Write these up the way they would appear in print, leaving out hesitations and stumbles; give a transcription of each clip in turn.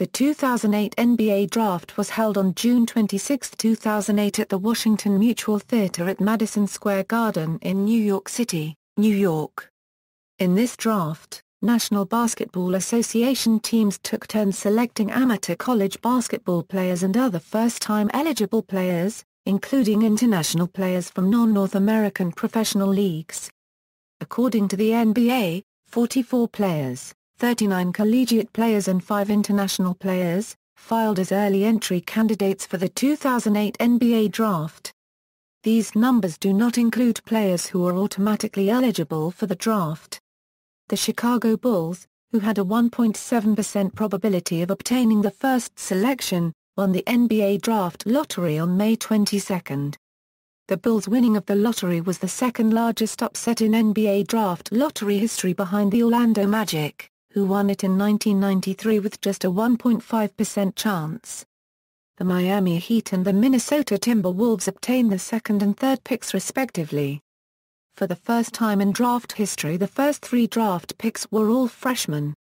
The 2008 NBA Draft was held on June 26, 2008 at the Washington Mutual Theater at Madison Square Garden in New York City, New York. In this draft, National Basketball Association teams took turns selecting amateur college basketball players and other first-time eligible players, including international players from non-North American professional leagues. According to the NBA, 44 players, 39 collegiate players and 5 international players, filed as early entry candidates for the 2008 NBA Draft. These numbers do not include players who are automatically eligible for the draft. The Chicago Bulls, who had a 1.7% probability of obtaining the first selection, won the NBA Draft lottery on May 22. The Bulls' winning of the lottery was the second largest upset in NBA Draft lottery history behind the Orlando Magic, who won it in 1993 with just a 1.5% chance. The Miami Heat and the Minnesota Timberwolves obtained the second and third picks respectively. For the first time in draft history, the first 3 draft picks were all freshmen.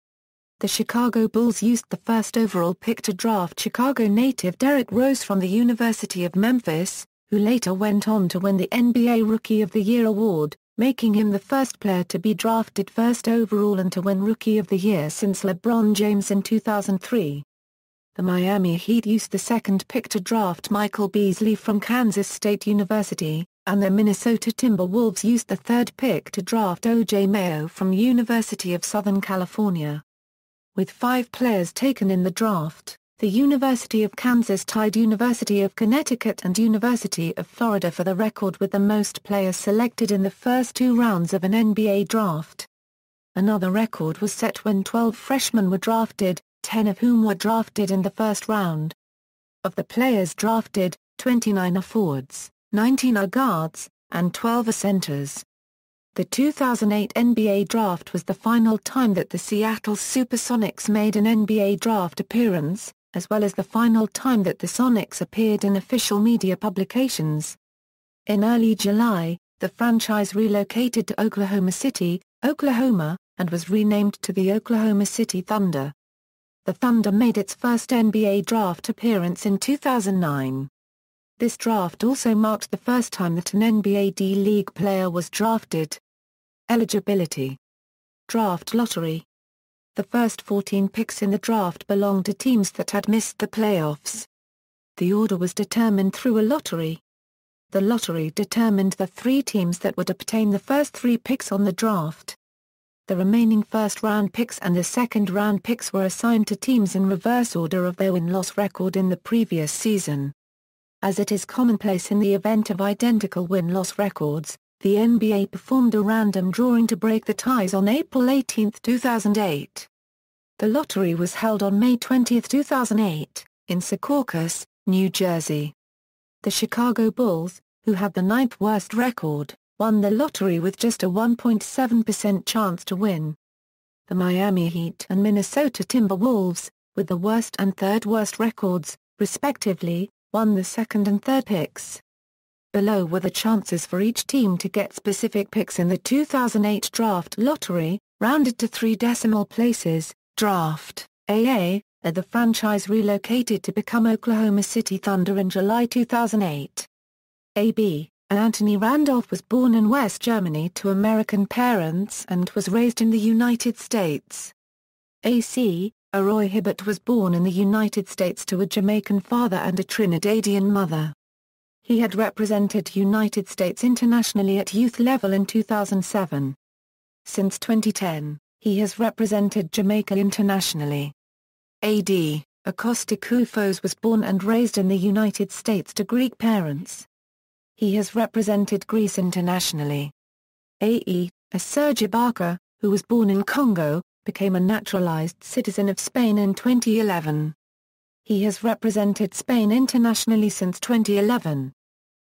The Chicago Bulls used the first overall pick to draft Chicago native Derrick Rose from the University of Memphis, who later went on to win the NBA Rookie of the Year award, making him the first player to be drafted first overall and to win Rookie of the Year since LeBron James in 2003. The Miami Heat used the second pick to draft Michael Beasley from Kansas State University, and the Minnesota Timberwolves used the third pick to draft O.J. Mayo from University of Southern California. With 5 players taken in the draft, the University of Kansas tied University of Connecticut and University of Florida for the record with the most players selected in the first 2 rounds of an NBA draft. Another record was set when 12 freshmen were drafted, 10 of whom were drafted in the first round. Of the players drafted, 29 are forwards, 19 are guards, and 12 are centers. The 2008 NBA Draft was the final time that the Seattle Supersonics made an NBA Draft appearance, as well as the final time that the Sonics appeared in official media publications. In early July, the franchise relocated to Oklahoma City, Oklahoma, and was renamed to the Oklahoma City Thunder. The Thunder made its first NBA Draft appearance in 2009. This draft also marked the first time that an NBA D-League player was drafted. Eligibility. Draft lottery. The first 14 picks in the draft belonged to teams that had missed the playoffs. The order was determined through a lottery. The lottery determined the 3 teams that would obtain the first 3 picks on the draft. The remaining first-round picks and the second-round picks were assigned to teams in reverse order of their win-loss record in the previous season. As it is commonplace in the event of identical win-loss records, the NBA performed a random drawing to break the ties on April 18, 2008. The lottery was held on May 20, 2008, in Secaucus, New Jersey. The Chicago Bulls, who had the 9th worst record, won the lottery with just a 1.7% chance to win. The Miami Heat and Minnesota Timberwolves, with the worst and third worst records, respectively, won the second and third picks. Below were the chances for each team to get specific picks in the 2008 draft lottery, rounded to 3 decimal places. Draft AA, the franchise relocated to become Oklahoma City Thunder in July 2008. AB, Anthony Randolph was born in West Germany to American parents and was raised in the United States. AC, Roy Hibbert was born in the United States to a Jamaican father and a Trinidadian mother. He had represented United States internationally at youth level in 2007. Since 2010, he has represented Jamaica internationally. AD, Acosta Koufos was born and raised in the United States to Greek parents. He has represented Greece internationally. AE, Serge Ibaka, who was born in Congo, became a naturalized citizen of Spain in 2011. He has represented Spain internationally since 2011.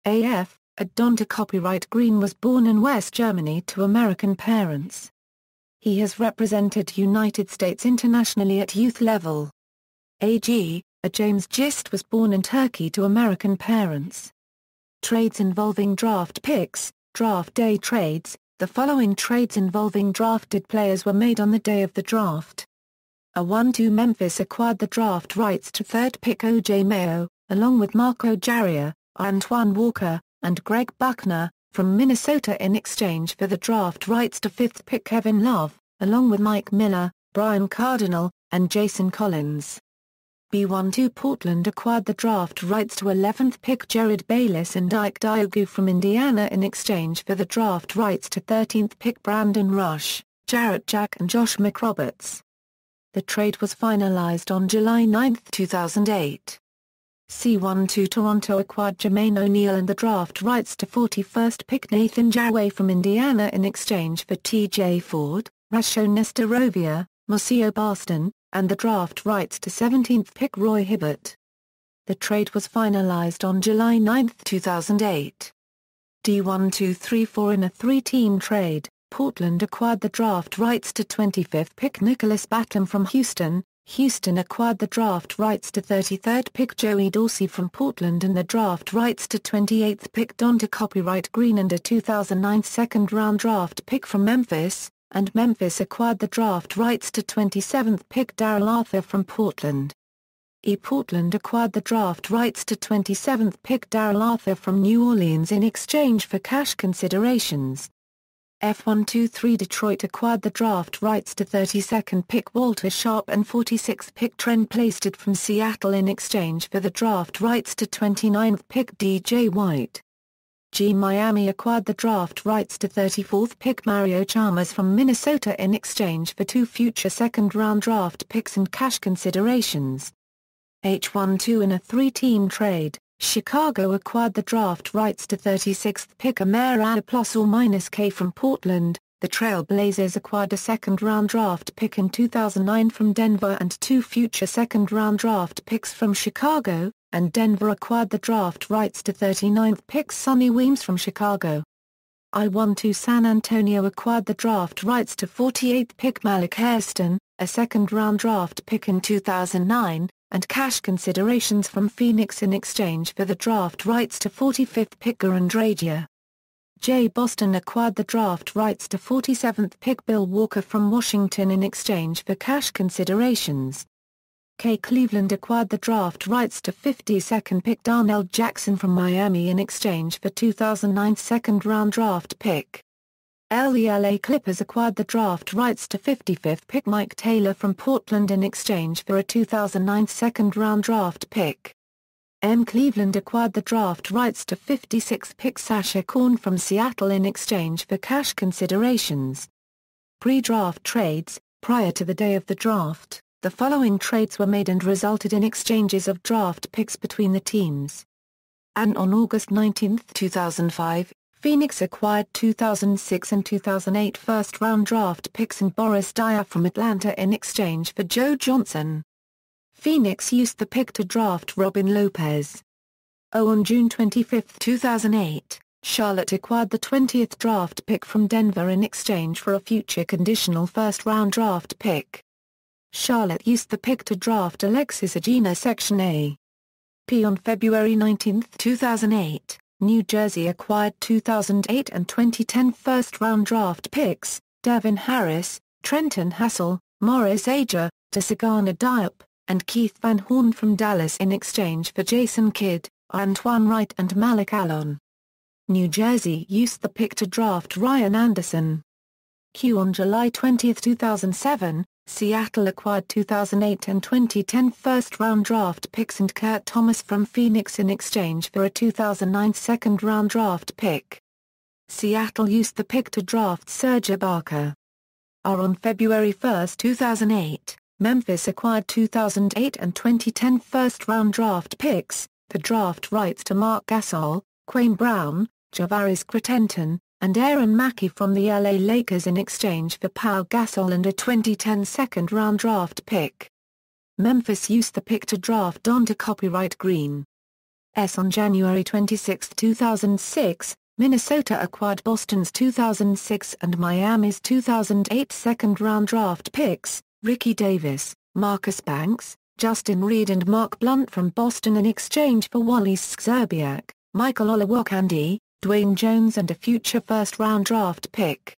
AF, Adonta Copyright Green was born in West Germany to American parents. He has represented United States internationally at youth level. AG, James Gist was born in Turkey to American parents. Trades involving draft picks, draft day trades. The following trades involving drafted players were made on the day of the draft. A 1-2 Memphis acquired the draft rights to third pick O.J. Mayo, along with Marco Jarria, Antoine Walker, and Greg Buckner, from Minnesota in exchange for the draft rights to fifth pick Kevin Love, along with Mike Miller, Brian Cardinal, and Jason Collins. B-1-2 Portland acquired the draft rights to 11th pick Jared Bayless and Ike Diogu from Indiana in exchange for the draft rights to 13th pick Brandon Rush, Jarrett Jack and Josh McRoberts. The trade was finalized on July 9, 2008. C-1-2 Toronto acquired Jermaine O'Neal and the draft rights to 41st pick Nathan Jaway from Indiana in exchange for T.J. Ford, Rasho Nesterovia, Mosio Baston, and the draft rights to 17th pick Roy Hibbert. The trade was finalized on July 9, 2008. D-1-2-3-4 in a three-team trade, Portland acquired the draft rights to 25th pick Nicholas Batum from Houston. Houston acquired the draft rights to 33rd pick Joey Dorsey from Portland and the draft rights to 28th pick Donta Copyright Green and a 2009 second-round draft pick from Memphis, and Memphis acquired the draft rights to 27th pick Darrell Arthur from Portland. Portland acquired the draft rights to 27th pick Darrell Arthur from New Orleans in exchange for cash considerations. F1-2-3 Detroit acquired the draft rights to 32nd pick Walter Sharp and 46th pick Trent Plasted from Seattle in exchange for the draft rights to 29th pick DJ White. Miami acquired the draft rights to 34th pick Mario Chalmers from Minnesota in exchange for 2 future second-round draft picks and cash considerations. H1-2 in a three-team trade, Chicago acquired the draft rights to 36th pick Amer +or-K from Portland. The Trail Blazers acquired a second-round draft pick in 2009 from Denver and 2 future second-round draft picks from Chicago, and Denver acquired the draft rights to 39th pick Sonny Weems from Chicago. I-1-2 San Antonio acquired the draft rights to 48th pick Malik Hairston, a second-round draft pick in 2009, and cash considerations from Phoenix in exchange for the draft rights to 45th pick Goran Dragic. Boston acquired the draft rights to 47th pick Bill Walker from Washington in exchange for cash considerations. Cleveland acquired the draft rights to 52nd pick Darnell Jackson from Miami in exchange for 2009 second-round draft pick. LA Clippers acquired the draft rights to 55th pick Mike Taylor from Portland in exchange for a 2009 second-round draft pick. Cleveland acquired the draft rights to 56th pick Sasha Korn from Seattle in exchange for cash considerations. Pre-draft trades. Prior to the day of the draft, the following trades were made and resulted in exchanges of draft picks between the teams. And on August 19, 2005, Phoenix acquired 2006 and 2008 first-round draft picks and Boris Diaw from Atlanta in exchange for Joe Johnson. Phoenix used the pick to draft Robin Lopez. On June 25, 2008, Charlotte acquired the 20th draft pick from Denver in exchange for a future conditional first-round draft pick. Charlotte used the pick to draft Alexis Agina Section A. On February 19, 2008, New Jersey acquired 2008 and 2010 first-round draft picks, Devin Harris, Trenton Hassel, Morris Ager, Desagana Diop, and Keith Van Horn from Dallas in exchange for Jason Kidd, Antoine Wright and Malik Alon. New Jersey used the pick to draft Ryan Anderson. On July 20, 2007, Seattle acquired 2008 and 2010 first-round draft picks and Kurt Thomas from Phoenix in exchange for a 2009 second-round draft pick. Seattle used the pick to draft Serge Ibaka. On February 1, 2008, Memphis acquired 2008 and 2010 first-round draft picks, the draft rights to Marc Gasol, Quayne Brown, Javaris Crittenton, and Aaron Mackey from the LA Lakers in exchange for Pau Gasol and a 2010 second-round draft pick. Memphis used the pick to draft Donta Copyright Green. On January 26, 2006, Minnesota acquired Boston's 2006 and Miami's 2008 second-round draft picks, Ricky Davis, Marcus Banks, Justin Reed and Mark Blunt from Boston in exchange for Wally Szczerbiak, Michael Olowokandi, Dwayne Jones and a future first-round draft pick.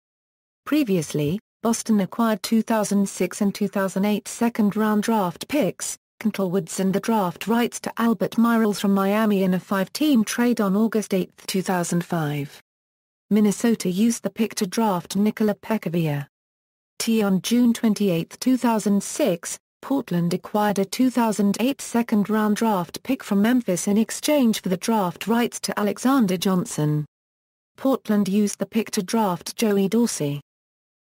Previously, Boston acquired 2006 and 2008 second-round draft picks, Kentel Woods and the draft rights to Albert Mireles from Miami in a 5-team trade on August 8, 2005. Minnesota used the pick to draft Nikola Pekovic. On June 28, 2006, Portland acquired a 2008 second-round draft pick from Memphis in exchange for the draft rights to Alexander Johnson. Portland used the pick to draft Joey Dorsey.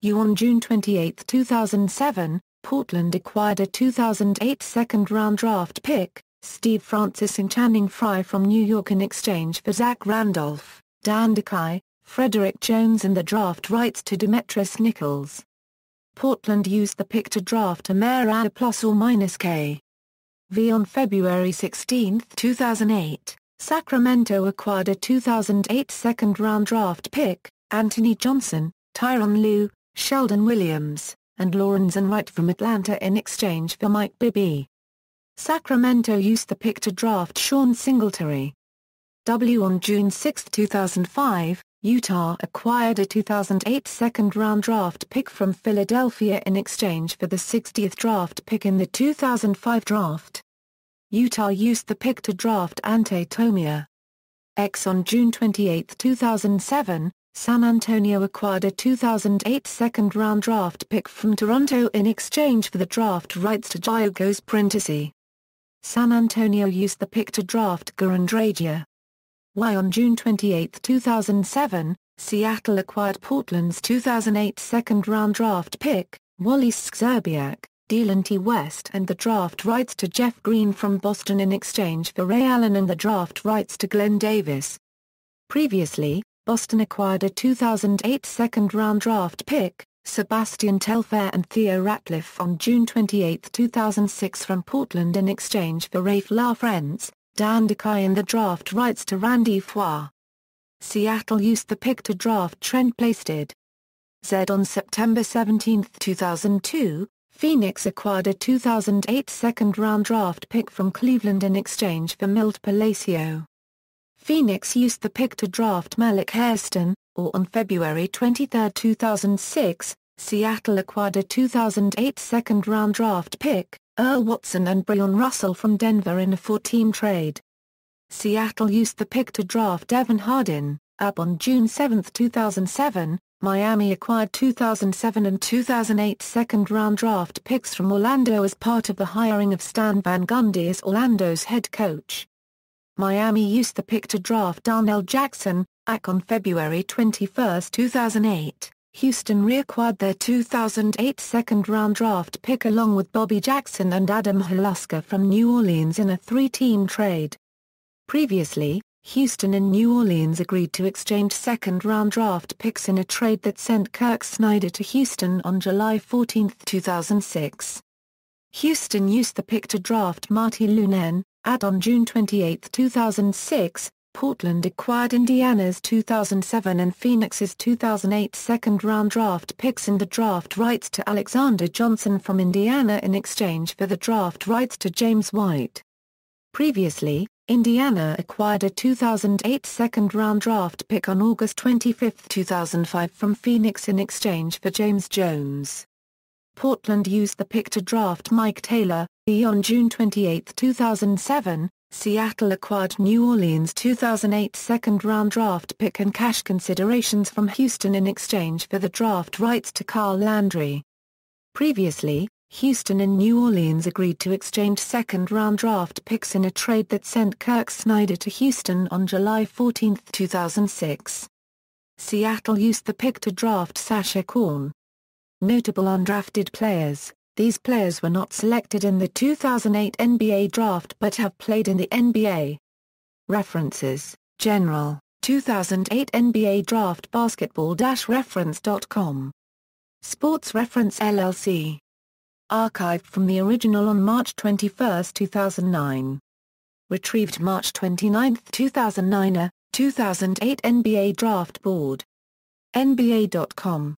On June 28, 2007, Portland acquired a 2008 second-round draft pick, Steve Francis and Channing Frye from New York in exchange for Zach Randolph, Dan Dekay, Frederick Jones and the draft rights to Demetrius Nichols. Portland used the pick to draft Amer +/- On February 16, 2008, Sacramento acquired a 2008 second-round draft pick, Anthony Johnson, Tyronn Lue, Sheldon Williams, and Lorenzen Wright from Atlanta in exchange for Mike Bibby. Sacramento used the pick to draft Sean Singletary. On June 6, 2005, Utah acquired a 2008 second-round draft pick from Philadelphia in exchange for the 60th draft pick in the 2005 draft. Utah used the pick to draft Ante Tomia. On June 28, 2007, San Antonio acquired a 2008 second-round draft pick from Toronto in exchange for the draft rights to Giorgos Printisi. San Antonio used the pick to draft Goran Dragic. On June 28, 2007, Seattle acquired Portland's 2008 second-round draft pick, Wally Szczerbiak, Delonte West and the draft rights to Jeff Green from Boston in exchange for Ray Allen and the draft rights to Glenn Davis. Previously, Boston acquired a 2008 second-round draft pick, Sebastian Telfair and Theo Ratliff on June 28, 2006 from Portland in exchange for Rafe LaFrentz, Dan Dekay and the draft rights to Randy Foye. Seattle used the pick to draft Trent Plaisted. On September 17, 2002, Phoenix acquired a 2008 second-round draft pick from Cleveland in exchange for Milt Palacio. Phoenix used the pick to draft Malik Hairston, on February 23, 2006, Seattle acquired a 2008 second-round draft pick, Earl Watson and Breon Russell from Denver in a 4-team trade. Seattle used the pick to draft Devin Hardin. On June 7, 2007, Miami acquired 2007 and 2008 second-round draft picks from Orlando as part of the hiring of Stan Van Gundy as Orlando's head coach. Miami used the pick to draft Darnell Jackson. On February 21, 2008. Houston reacquired their 2008 second-round draft pick along with Bobby Jackson and Adam Haluska from New Orleans in a 3-team trade. Previously, Houston and New Orleans agreed to exchange second-round draft picks in a trade that sent Kirk Snyder to Houston on July 14, 2006. Houston used the pick to draft Marty Lunen. On June 28, 2006, Portland acquired Indiana's 2007 and Phoenix's 2008 second-round draft picks and the draft rights to Alexander Johnson from Indiana in exchange for the draft rights to James White. Previously, Indiana acquired a 2008 second-round draft pick on August 25, 2005 from Phoenix in exchange for James Jones. Portland used the pick to draft Mike Taylor. On June 28, 2007, Seattle acquired New Orleans' 2008 second-round draft pick and cash considerations from Houston in exchange for the draft rights to Carl Landry. Previously, Houston and New Orleans agreed to exchange second-round draft picks in a trade that sent Kirk Snyder to Houston on July 14, 2006. Seattle used the pick to draft Sasha Korn. Notable undrafted players. These players were not selected in the 2008 NBA draft but have played in the NBA. References: General, 2008 NBA Draft Basketball-Reference.com. Sports Reference LLC. Archived from the original on March 21, 2009. Retrieved March 29, 2009. 2008 NBA Draft Board. NBA.com.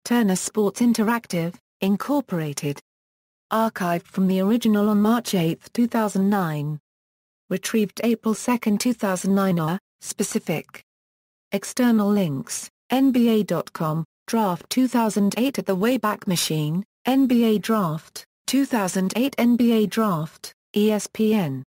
Turner Sports Interactive, Incorporated. Archived from the original on March 8, 2009. Retrieved April 2, 2009. Specific. External links: NBA.com, Draft 2008 at the Wayback Machine, NBA Draft, 2008 NBA Draft, ESPN.